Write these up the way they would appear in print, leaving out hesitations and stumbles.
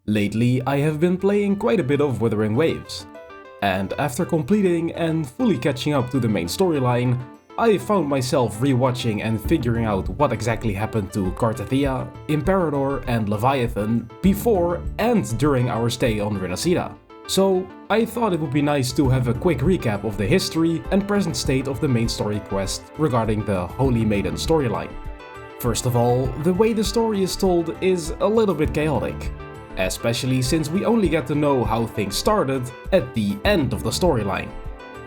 Lately, I have been playing quite a bit of Wuthering Waves, and after completing and fully catching up to the main storyline, I found myself rewatching and figuring out what exactly happened to Cartethyia, Imperator and Leviathan before and during our stay on Rinascita. So I thought it would be nice to have a quick recap of the history and present state of the main story quest regarding the Holy Maiden storyline. First of all, the way the story is told is a little bit chaotic, especially since we only get to know how things started at the end of the storyline.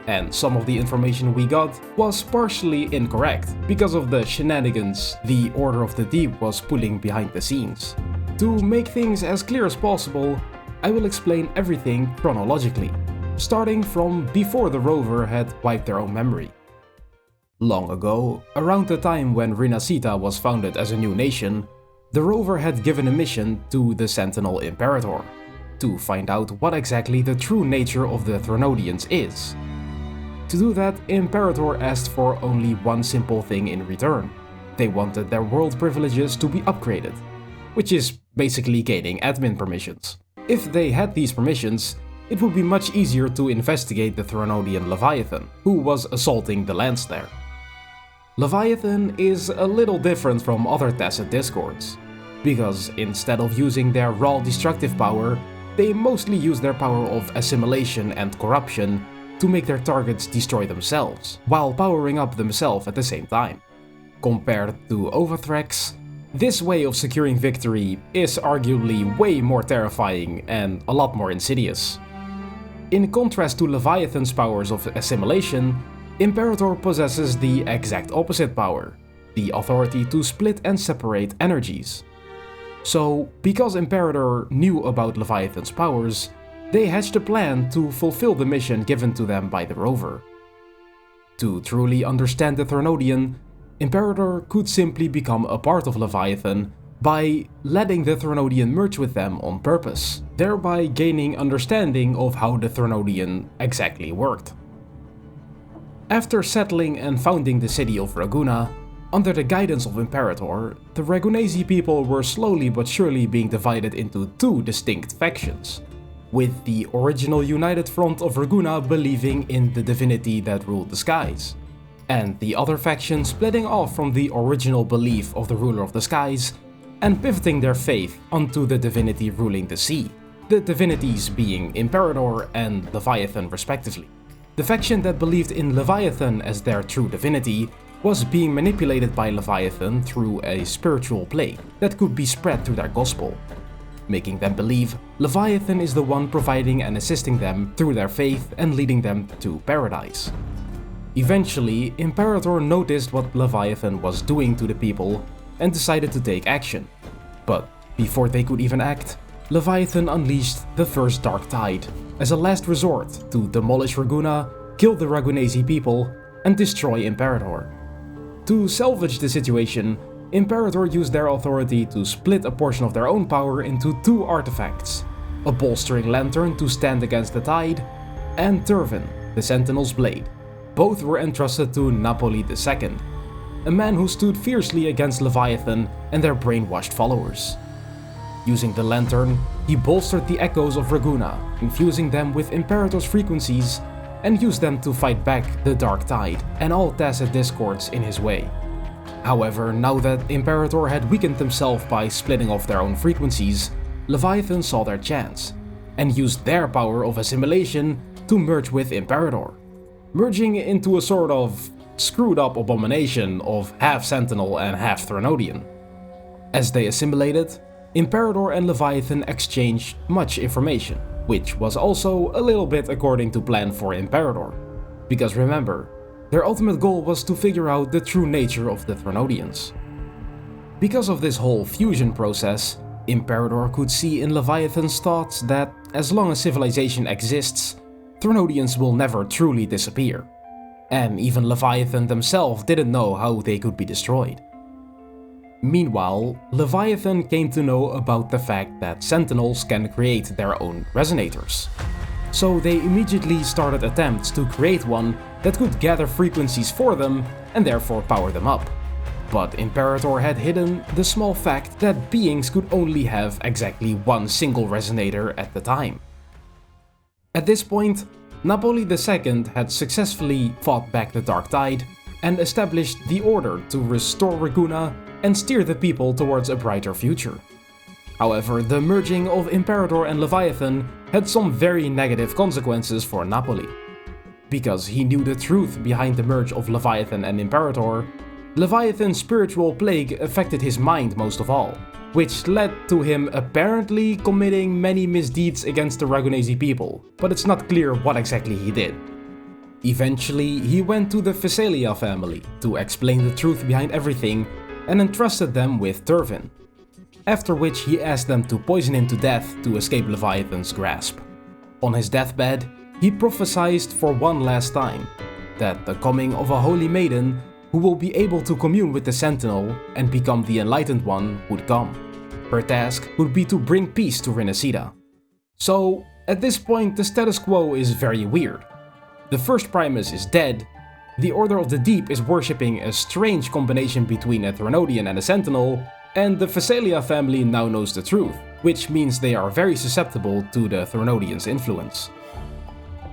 And some of the information we got was partially incorrect because of the shenanigans the Order of the Deep was pulling behind the scenes. To make things as clear as possible, I will explain everything chronologically, starting from before the rover had wiped their own memory. Long ago, around the time when Rinascita was founded as a new nation, the rover had given a mission to the Sentinel Imperator, to find out what exactly the true nature of the Threnodians is. To do that, Imperator asked for only one simple thing in return. They wanted their world privileges to be upgraded, which is basically gaining admin permissions. If they had these permissions, it would be much easier to investigate the Threnodian Leviathan, who was assaulting the lands there. Leviathan is a little different from other Tacet Discords, because instead of using their raw destructive power, they mostly use their power of assimilation and corruption to make their targets destroy themselves, while powering up themselves at the same time. Compared to Overthrex, this way of securing victory is arguably way more terrifying and a lot more insidious. In contrast to Leviathan's powers of assimilation, Imperator possesses the exact opposite power, the authority to split and separate energies. So, because Imperator knew about Leviathan's powers, they hatched a plan to fulfill the mission given to them by the rover. To truly understand the Threnodian, Imperator could simply become a part of Leviathan by letting the Threnodian merge with them on purpose, thereby gaining understanding of how the Threnodian exactly worked. After settling and founding the city of Raguna, under the guidance of Imperator, the Ragunesi people were slowly but surely being divided into two distinct factions, with the original United Front of Raguna believing in the divinity that ruled the skies, and the other faction splitting off from the original belief of the ruler of the skies and pivoting their faith onto the divinity ruling the sea, the divinities being Imperator and Leviathan respectively. The faction that believed in Leviathan as their true divinity was being manipulated by Leviathan through a spiritual plane that could be spread through their gospel, making them believe Leviathan is the one providing and assisting them through their faith and leading them to paradise. Eventually, Imperator noticed what Leviathan was doing to the people and decided to take action. But before they could even act, Leviathan unleashed the first Dark Tide as a last resort to demolish Raguna, kill the Ragunesi people, and destroy Imperator. To salvage the situation, Imperator used their authority to split a portion of their own power into two artifacts, a bolstering lantern to stand against the tide, and Turvin, the Sentinel's blade. Both were entrusted to Napoli II, a man who stood fiercely against Leviathan and their brainwashed followers. Using the lantern, he bolstered the echoes of Raguna, infusing them with Imperator's frequencies, and used them to fight back the Dark Tide and all Tacet Discords in his way. However, now that Imperator had weakened himself by splitting off their own frequencies, Leviathan saw their chance, and used their power of assimilation to merge with Imperator, merging into a sort of screwed up abomination of half Sentinel and half Threnodian. As they assimilated, Imperator and Leviathan exchanged much information, which was also a little bit according to plan for Imperator, because remember, their ultimate goal was to figure out the true nature of the Threnodians. Because of this whole fusion process, Imperator could see in Leviathan's thoughts that as long as civilization exists, Threnodians will never truly disappear, and even Leviathan themselves didn't know how they could be destroyed. Meanwhile, Leviathan came to know about the fact that Sentinels can create their own resonators. So they immediately started attempts to create one that could gather frequencies for them and therefore power them up. But Imperator had hidden the small fact that beings could only have exactly one single resonator at the time. At this point, Napoli II had successfully fought back the Dark Tide and established the Order to restore Ragusa and steer the people towards a brighter future. However, the merging of Imperator and Leviathan had some very negative consequences for Napoli. Because he knew the truth behind the merge of Leviathan and Imperator, Leviathan's spiritual plague affected his mind most of all, which led to him apparently committing many misdeeds against the Ragunasi people, but it's not clear what exactly he did. Eventually, he went to the Physalia family to explain the truth behind everything and entrusted them with Turvin, after which he asked them to poison him to death to escape Leviathan's grasp. On his deathbed, he prophesied for one last time that the coming of a holy maiden who will be able to commune with the Sentinel and become the Enlightened One would come. Her task would be to bring peace to Rinascita. So, at this point the status quo is very weird. The first Primus is dead, the Order of the Deep is worshipping a strange combination between a Threnodian and a Sentinel, and the Physalia family now knows the truth, which means they are very susceptible to the Threnodians' influence.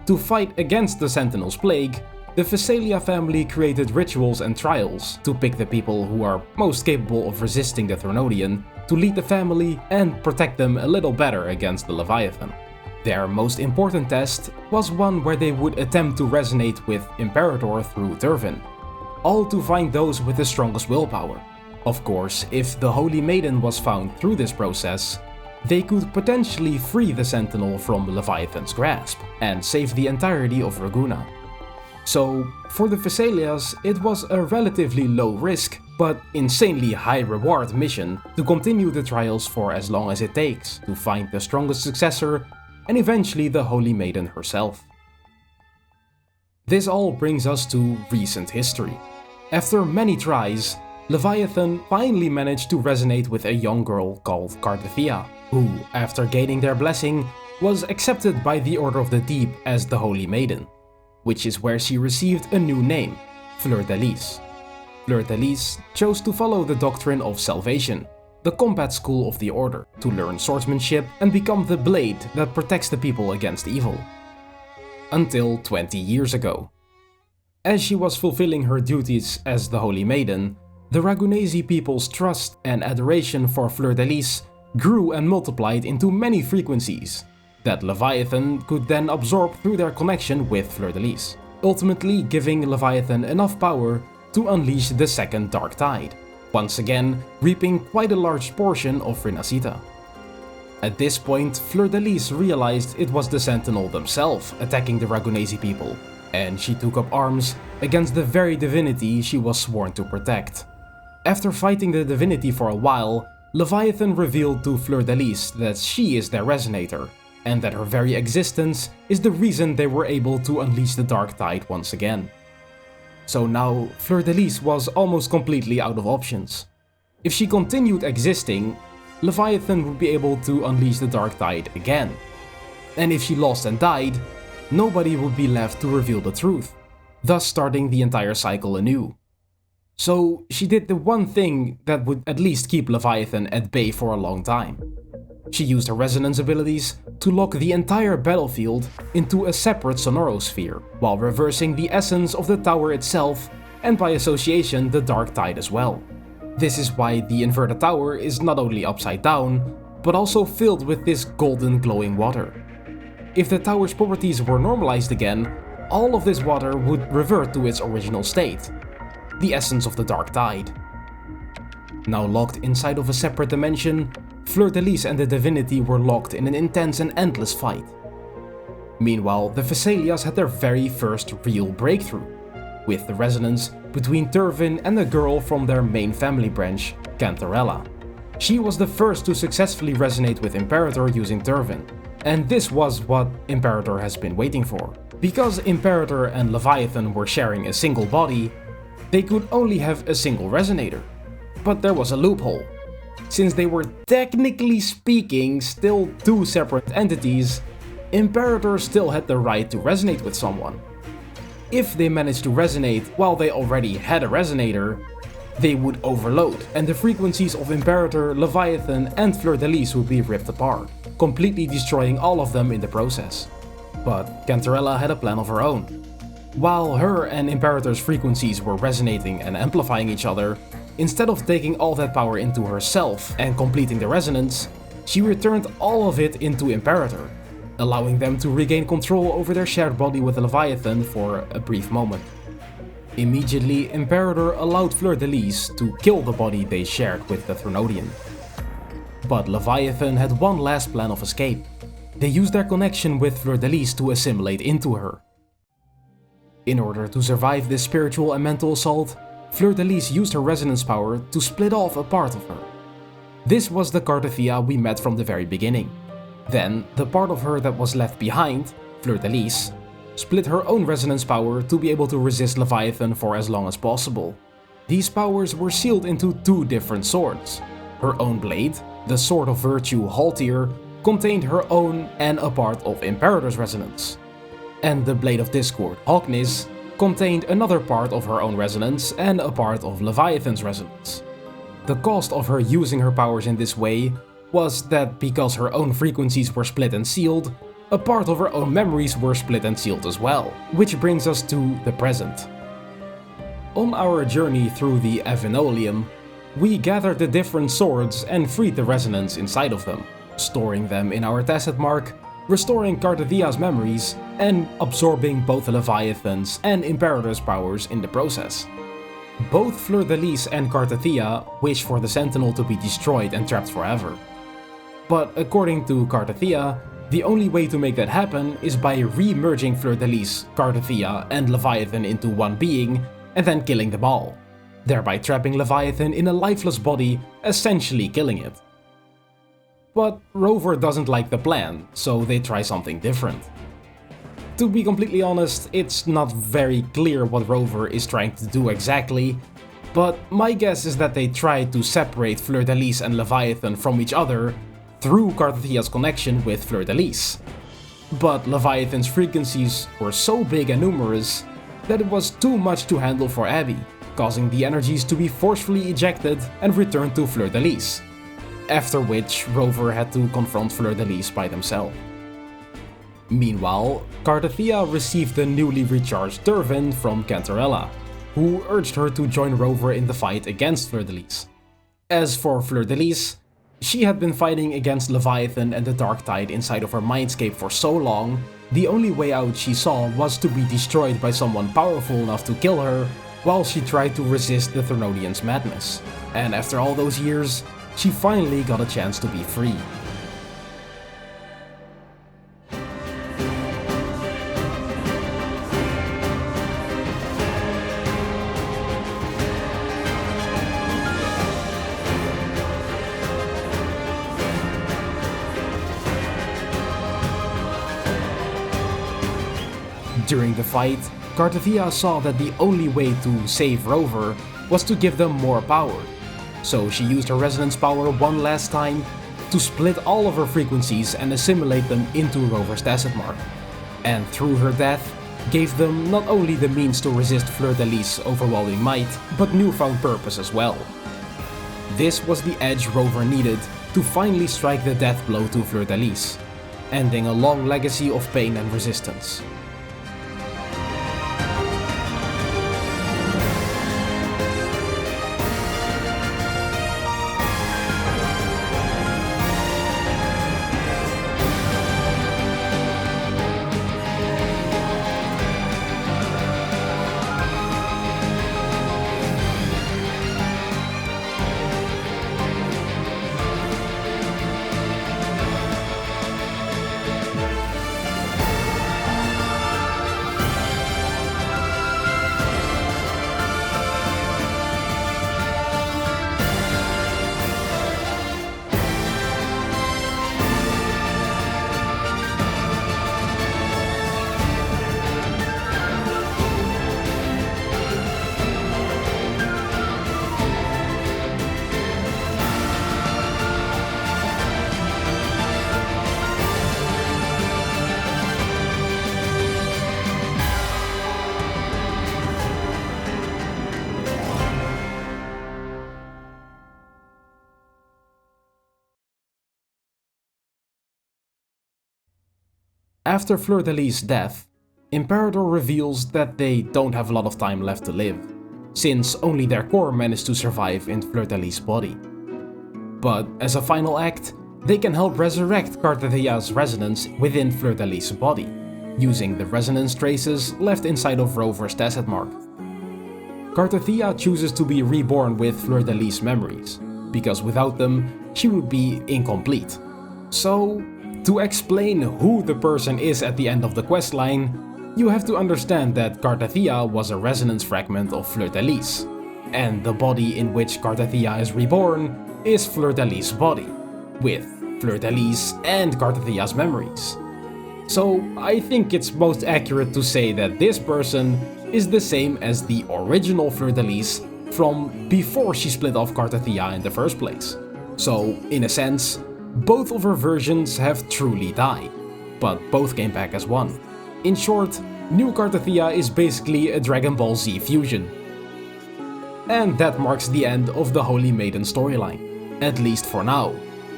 To fight against the Sentinel's plague, the Physalia family created rituals and trials to pick the people who are most capable of resisting the Threnodian to lead the family and protect them a little better against the Leviathan. Their most important test was one where they would attempt to resonate with Imperator through Turvin, all to find those with the strongest willpower. Of course, if the Holy Maiden was found through this process, they could potentially free the Sentinel from Leviathan's grasp and save the entirety of Ragusa. So, for the Physalias, it was a relatively low risk, but insanely high reward mission to continue the trials for as long as it takes to find the strongest successor and eventually the Holy Maiden herself. This all brings us to recent history. After many tries, Leviathan finally managed to resonate with a young girl called Cartethyia, who, after gaining their blessing, was accepted by the Order of the Deep as the Holy Maiden, which is where she received a new name, Fleurdelys. Fleurdelys chose to follow the doctrine of salvation, the combat school of the Order, to learn swordsmanship and become the blade that protects the people against evil. Until 20 years ago. As she was fulfilling her duties as the Holy Maiden, the Ragunasi people's trust and adoration for Fleurdelys grew and multiplied into many frequencies that Leviathan could then absorb through their connection with Fleurdelys, ultimately giving Leviathan enough power to unleash the second Dark Tide, once again reaping quite a large portion of Rinascita. At this point, Fleurdelys realized it was the Sentinel themselves attacking the Ragunasi people, and she took up arms against the very divinity she was sworn to protect. After fighting the divinity for a while, Leviathan revealed to Fleurdelys that she is their resonator, and that her very existence is the reason they were able to unleash the Dark Tide once again. So now, Fleurdelys was almost completely out of options. If she continued existing, Leviathan would be able to unleash the Dark Tide again. And if she lost and died, nobody would be left to reveal the truth, thus starting the entire cycle anew. So she did the one thing that would at least keep Leviathan at bay for a long time. She used her resonance abilities to lock the entire battlefield into a separate sonorosphere, while reversing the essence of the tower itself and by association the Dark Tide as well. This is why the inverted tower is not only upside down, but also filled with this golden glowing water. If the tower's properties were normalized again, all of this water would revert to its original state, the essence of the Dark Tide. Now locked inside of a separate dimension, Fleurdelys and the divinity were locked in an intense and endless fight. Meanwhile, the Physalias had their very first real breakthrough, with the resonance between Turvin and a girl from their main family branch, Cantarella. She was the first to successfully resonate with Imperator using Turvin, and this was what Imperator has been waiting for. Because Imperator and Leviathan were sharing a single body, they could only have a single resonator. But there was a loophole. Since they were technically speaking still two separate entities, Imperator still had the right to resonate with someone. If they managed to resonate while they already had a resonator, They would overload, and the frequencies of Imperator, Leviathan, and Fleurdelys would be ripped apart, completely destroying all of them in the process. But Cantarella had a plan of her own. While her and Imperator's frequencies were resonating and amplifying each other, instead of taking all that power into herself and completing the resonance, she returned all of it into Imperator, allowing them to regain control over their shared body with the Leviathan for a brief moment. Immediately, Imperator allowed Fleurdelys to kill the body they shared with the Thronodian. But Leviathan had one last plan of escape. They used their connection with Fleurdelys to assimilate into her. In order to survive this spiritual and mental assault, Fleurdelys used her resonance power to split off a part of her. This was the cartethyia we met from the very beginning. Then, the part of her that was left behind, Fleurdelys, split her own resonance power to be able to resist Leviathan for as long as possible. These powers were sealed into two different swords. Her own blade, the Sword of Virtue Haltier, contained her own and a part of Imperator's resonance. And the Blade of Discord Hawknis contained another part of her own resonance and a part of Leviathan's resonance. The cost of her using her powers in this way was that because her own frequencies were split and sealed, a part of her own memories were split and sealed as well, which brings us to the present. On our journey through the Avenolium, we gathered the different swords and freed the resonance inside of them, storing them in our Tacet Mark, restoring Cartethia's memories, and absorbing both the Leviathan's and Imperator's powers in the process. Both Fleurdelys and Cartethyia wish for the Sentinel to be destroyed and trapped forever. But according to Cartethyia, the only way to make that happen is by re-merging Fleurdelys, Cartethyia, and Leviathan into one being, and then killing them all, thereby trapping Leviathan in a lifeless body, essentially killing it. But Rover doesn't like the plan, so they try something different. To be completely honest, it's not very clear what Rover is trying to do exactly, but my guess is that they try to separate Fleurdelys and Leviathan from each other through Cartethia's connection with Fleurdelys. But Leviathan's frequencies were so big and numerous that it was too much to handle for Abby, causing the energies to be forcefully ejected and returned to Fleurdelys, after which Rover had to confront Fleurdelys by themselves. Meanwhile, Cartethyia received the newly recharged Turvin from Cantarella, who urged her to join Rover in the fight against Fleurdelys. As for Fleurdelys, she had been fighting against Leviathan and the Dark Tide inside of her mindscape for so long, the only way out she saw was to be destroyed by someone powerful enough to kill her, while she tried to resist the Thronodian's madness. And after all those years, she finally got a chance to be free. During the fight, Cartethyia saw that the only way to save Rover was to give them more power, so she used her resonance power one last time to split all of her frequencies and assimilate them into Rover's Tacet Mark, and through her death, gave them not only the means to resist Fleurdelys' overwhelming might, but newfound purpose as well. This was the edge Rover needed to finally strike the death blow to Fleurdelys, ending a long legacy of pain and resistance. After Fleurdelys' death, Imperator reveals that they don't have a lot of time left to live, since only their core managed to survive in Fleurdelys' body. But as a final act, they can help resurrect Cartethia's resonance within Fleurdelys' body, using the resonance traces left inside of Rover's Tacet Mark. Cartethyia chooses to be reborn with Fleurdelys' memories, because without them, she would be incomplete. So, to explain who the person is at the end of the questline, you have to understand that Cartethyia was a resonance fragment of Fleurdelys, and the body in which Cartethyia is reborn is Fleurdelys' body, with Fleurdelys and Cartethia's memories. So I think it's most accurate to say that this person is the same as the original Fleurdelys from before she split off Cartethyia in the first place. So, in a sense, both of her versions have truly died, but both came back as one. In short, New Cartethyia is basically a Dragon Ball Z fusion. And that marks the end of the Holy Maiden storyline, at least for now,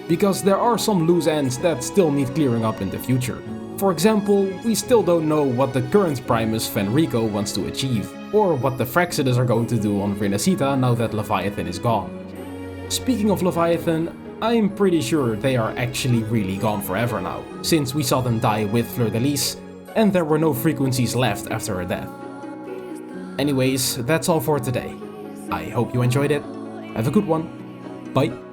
because there are some loose ends that still need clearing up in the future. For example, we still don't know what the current Primus Fenrico wants to achieve, or what the Fraxidus are going to do on Rinascita now that Leviathan is gone. Speaking of Leviathan, I'm pretty sure they are actually really gone forever now, since we saw them die with Fleurdelys, and there were no frequencies left after her death. Anyways, that's all for today. I hope you enjoyed it. Have a good one. Bye.